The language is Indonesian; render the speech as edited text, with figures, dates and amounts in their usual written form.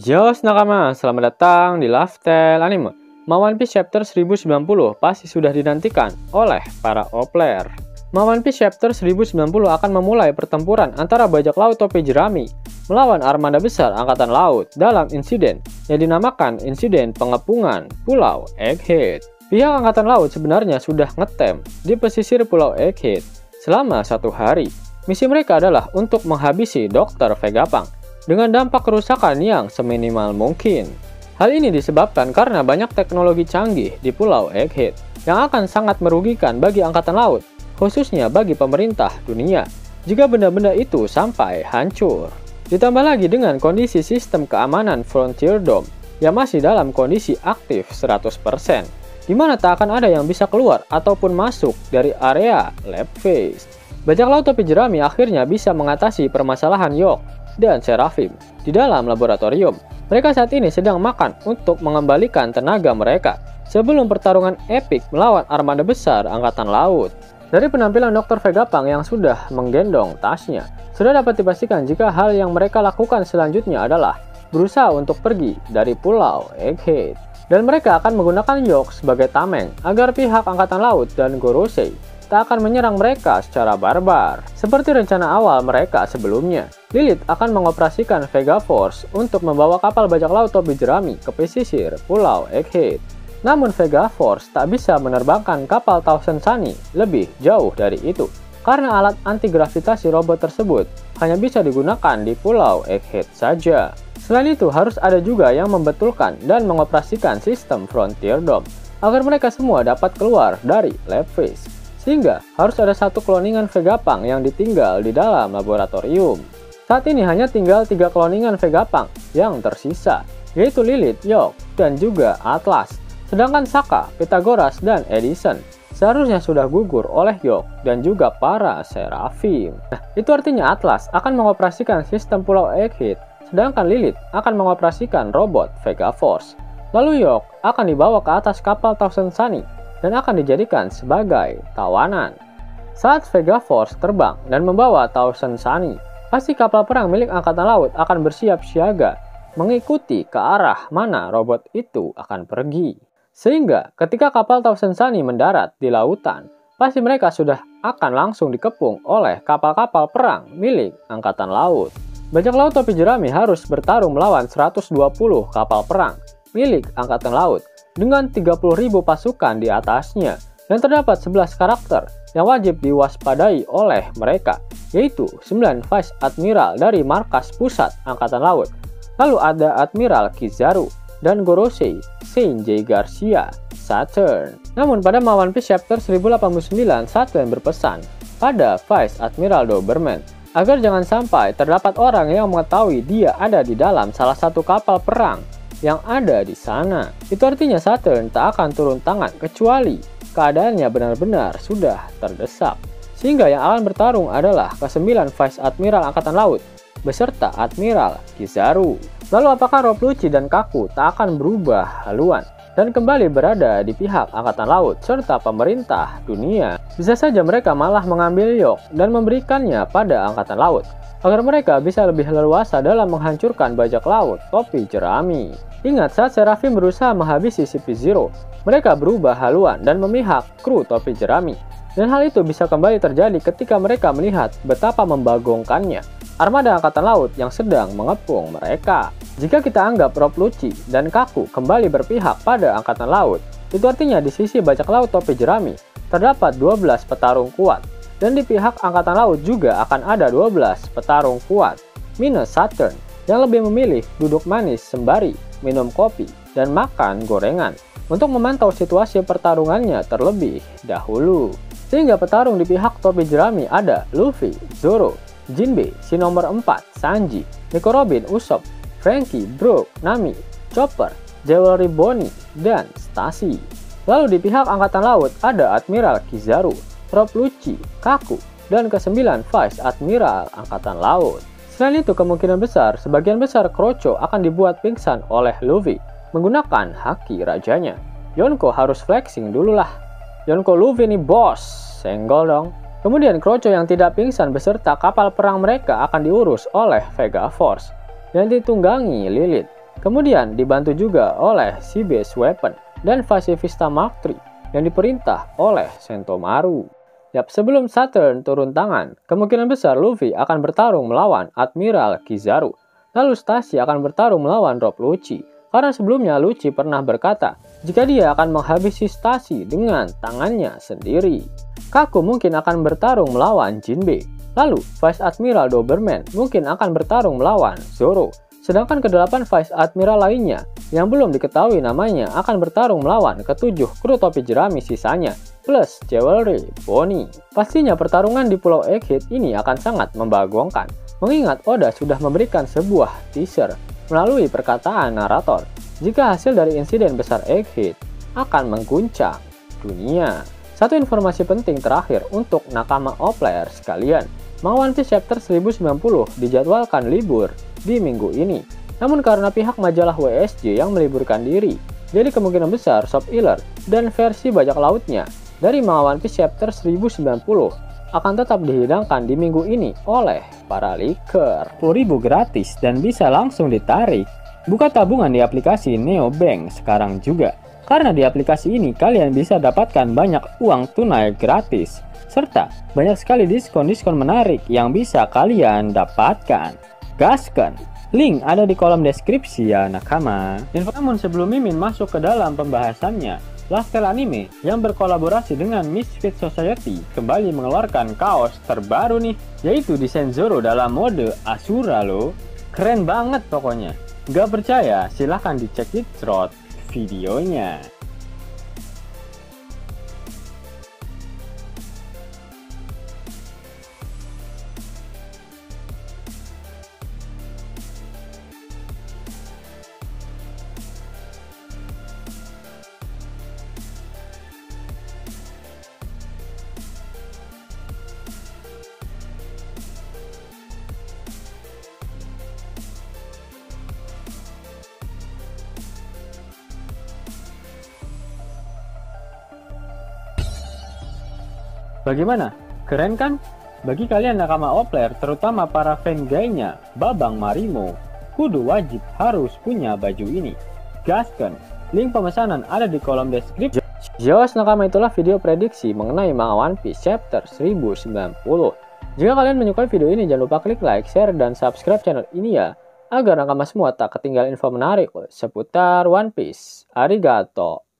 Yo nakama, selamat datang di Lifestyle Anime. One Piece Chapter 1090 pasti sudah dinantikan oleh para player. One Piece Chapter 1090 akan memulai pertempuran antara bajak laut topi jerami melawan armada besar angkatan laut dalam insiden yang dinamakan insiden pengepungan Pulau Egghead. Pihak angkatan laut sebenarnya sudah ngetem di pesisir Pulau Egghead selama 1 hari. Misi mereka adalah untuk menghabisi Dr. Vegapunk dengan dampak kerusakan yang seminimal mungkin. Hal ini disebabkan karena banyak teknologi canggih di Pulau Egghead yang akan sangat merugikan bagi angkatan laut, khususnya bagi pemerintah dunia, jika benda-benda itu sampai hancur. Ditambah lagi dengan kondisi sistem keamanan Frontier Dome yang masih dalam kondisi aktif 100%, di mana tak akan ada yang bisa keluar ataupun masuk dari area lab phase. Bajak laut topi jerami akhirnya bisa mengatasi permasalahan York dan Seraphim di dalam laboratorium. Mereka saat ini sedang makan untuk mengembalikan tenaga mereka sebelum pertarungan epik melawan armada besar angkatan laut. Dari penampilan Dr. Vegapunk yang sudah menggendong tasnya, sudah dapat dipastikan jika hal yang mereka lakukan selanjutnya adalah berusaha untuk pergi dari Pulau Egghead. Dan mereka akan menggunakan York sebagai tameng agar pihak angkatan laut dan Gorosei tak akan menyerang mereka secara barbar. Seperti rencana awal mereka sebelumnya, Lilith akan mengoperasikan Vega Force untuk membawa kapal bajak laut topi jerami ke pesisir Pulau Egghead. Namun Vega Force tak bisa menerbangkan kapal Thousand Sunny lebih jauh dari itu, karena alat anti-gravitasi robot tersebut hanya bisa digunakan di Pulau Egghead saja. Selain itu, harus ada juga yang membetulkan dan mengoperasikan sistem Frontier Dome agar mereka semua dapat keluar dari lab phase. Sehingga harus ada satu kloningan Vegapunk yang ditinggal di dalam laboratorium. Saat ini hanya tinggal 3 kloningan Vegapunk yang tersisa, yaitu Lilith, York, dan juga Atlas. Sedangkan Sokka, Pythagoras, dan Edison seharusnya sudah gugur oleh York dan juga para Seraphim. Nah, itu artinya Atlas akan mengoperasikan sistem Pulau Egghead, sedangkan Lilith akan mengoperasikan robot Vega Force. Lalu York akan dibawa ke atas kapal Thousand Sunny dan akan dijadikan sebagai tawanan. Saat Vega Force terbang dan membawa Thousand Sunny, pasti kapal perang milik angkatan laut akan bersiap siaga mengikuti ke arah mana robot itu akan pergi. Sehingga ketika kapal Thousand Sunny mendarat di lautan, pasti mereka sudah akan langsung dikepung oleh kapal-kapal perang milik angkatan laut. Bajak laut topi jerami harus bertarung melawan 120 kapal perang milik angkatan laut dengan 30.000 pasukan di atasnya, dan terdapat 11 karakter yang wajib diwaspadai oleh mereka, yaitu 9 Vice Admiral dari markas pusat Angkatan Laut. Lalu ada Admiral Kizaru dan Gorosei, Saint J. Garcia, Saturn. Namun pada One Piece Chapter 1089, Saturn berpesan pada Vice Admiral Doberman agar jangan sampai terdapat orang yang mengetahui dia ada di dalam salah satu kapal perang yang ada di sana. Itu artinya Saturn tak akan turun tangan kecuali keadaannya benar-benar sudah terdesak. Sehingga yang akan bertarung adalah ke-9 Vice Admiral Angkatan Laut beserta Admiral Kizaru. Lalu apakah Rob Lucci dan Kaku tak akan berubah haluan dan kembali berada di pihak Angkatan Laut serta pemerintah dunia? Bisa saja mereka malah mengambil York dan memberikannya pada Angkatan Laut agar mereka bisa lebih leluasa dalam menghancurkan bajak laut topi jerami. Ingat, saat Seraphim berusaha menghabisi CP0, mereka berubah haluan dan memihak kru topi jerami. Dan hal itu bisa kembali terjadi ketika mereka melihat betapa membagongkannya armada angkatan laut yang sedang mengepung mereka. Jika kita anggap Rob Lucci dan Kaku kembali berpihak pada angkatan laut, itu artinya di sisi bajak laut topi jerami terdapat 12 petarung kuat. Dan di pihak angkatan laut juga akan ada 12 petarung kuat, minus Saturn yang lebih memilih duduk manis sembari minum kopi dan makan gorengan untuk memantau situasi pertarungannya terlebih dahulu. Sehingga petarung di pihak topi jerami ada Luffy, Zoro, Jinbe, si nomor 4, Sanji, Nico Robin, Usopp, Franky, Brook, Nami, Chopper, Jewelry Bonnie, dan Stacy. Lalu di pihak angkatan laut ada Admiral Kizaru, Rob Lucci, Kaku, dan ke-9 Vice Admiral Angkatan Laut. Selain itu, kemungkinan besar sebagian besar Kroco akan dibuat pingsan oleh Luffy menggunakan haki rajanya. Yonko harus flexing dulu lah. Yonko, Luffy nih bos, senggol dong. Kemudian Kroco yang tidak pingsan beserta kapal perang mereka akan diurus oleh Vega Force yang ditunggangi Lilith. Kemudian dibantu juga oleh Sea Base Weapon dan Phase Vista Mark III yang diperintah oleh Sentomaru. Yap, sebelum Saturn turun tangan, kemungkinan besar Luffy akan bertarung melawan Admiral Kizaru. Lalu Stacy akan bertarung melawan Rob Lucci. Karena sebelumnya Lucci pernah berkata jika dia akan menghabisi Stacy dengan tangannya sendiri. Kaku mungkin akan bertarung melawan Jinbe. Lalu Vice Admiral Doberman mungkin akan bertarung melawan Zoro. Sedangkan ke-8 Vice Admiral lainnya yang belum diketahui namanya akan bertarung melawan ke-7 kru topi jerami sisanya plus Jewelry Bonnie. Pastinya pertarungan di Pulau Egghead ini akan sangat membagongkan, mengingat Oda sudah memberikan sebuah teaser melalui perkataan narator jika hasil dari insiden besar Egghead akan mengguncang dunia. Satu informasi penting terakhir untuk nakama Opler sekalian, One Piece Chapter 1090 dijadwalkan libur di minggu ini. Namun karena pihak majalah WSJ yang meliburkan diri, jadi kemungkinan besar Shop Iller dan versi bajak lautnya dari One Piece Chapter 1090 akan tetap dihidangkan di minggu ini oleh para leaker. 10.000 gratis dan bisa langsung ditarik. Buka tabungan di aplikasi Neobank sekarang juga. Karena di aplikasi ini kalian bisa dapatkan banyak uang tunai gratis. Serta banyak sekali diskon-diskon menarik yang bisa kalian dapatkan. Gaskan! Link ada di kolom deskripsi ya nakama. Namun sebelum Mimin masuk ke dalam pembahasannya, Lifestyle Anime yang berkolaborasi dengan Misfit Society kembali mengeluarkan kaos terbaru nih, yaitu desain Zoro dalam mode Asura loh. Keren banget pokoknya. Gak percaya? Silahkan dicek di thread videonya. Bagaimana? Keren kan? Bagi kalian nakama Opler, terutama para fan gaynya Babang Marimo, kudu wajib harus punya baju ini. Gaskan! Link pemesanan ada di kolom deskripsi. Jos nakama, itulah video prediksi mengenai manga One Piece Chapter 1090. Jika kalian menyukai video ini, jangan lupa klik like, share, dan subscribe channel ini ya, agar nakama semua tak ketinggalan info menarik seputar One Piece. Arigato!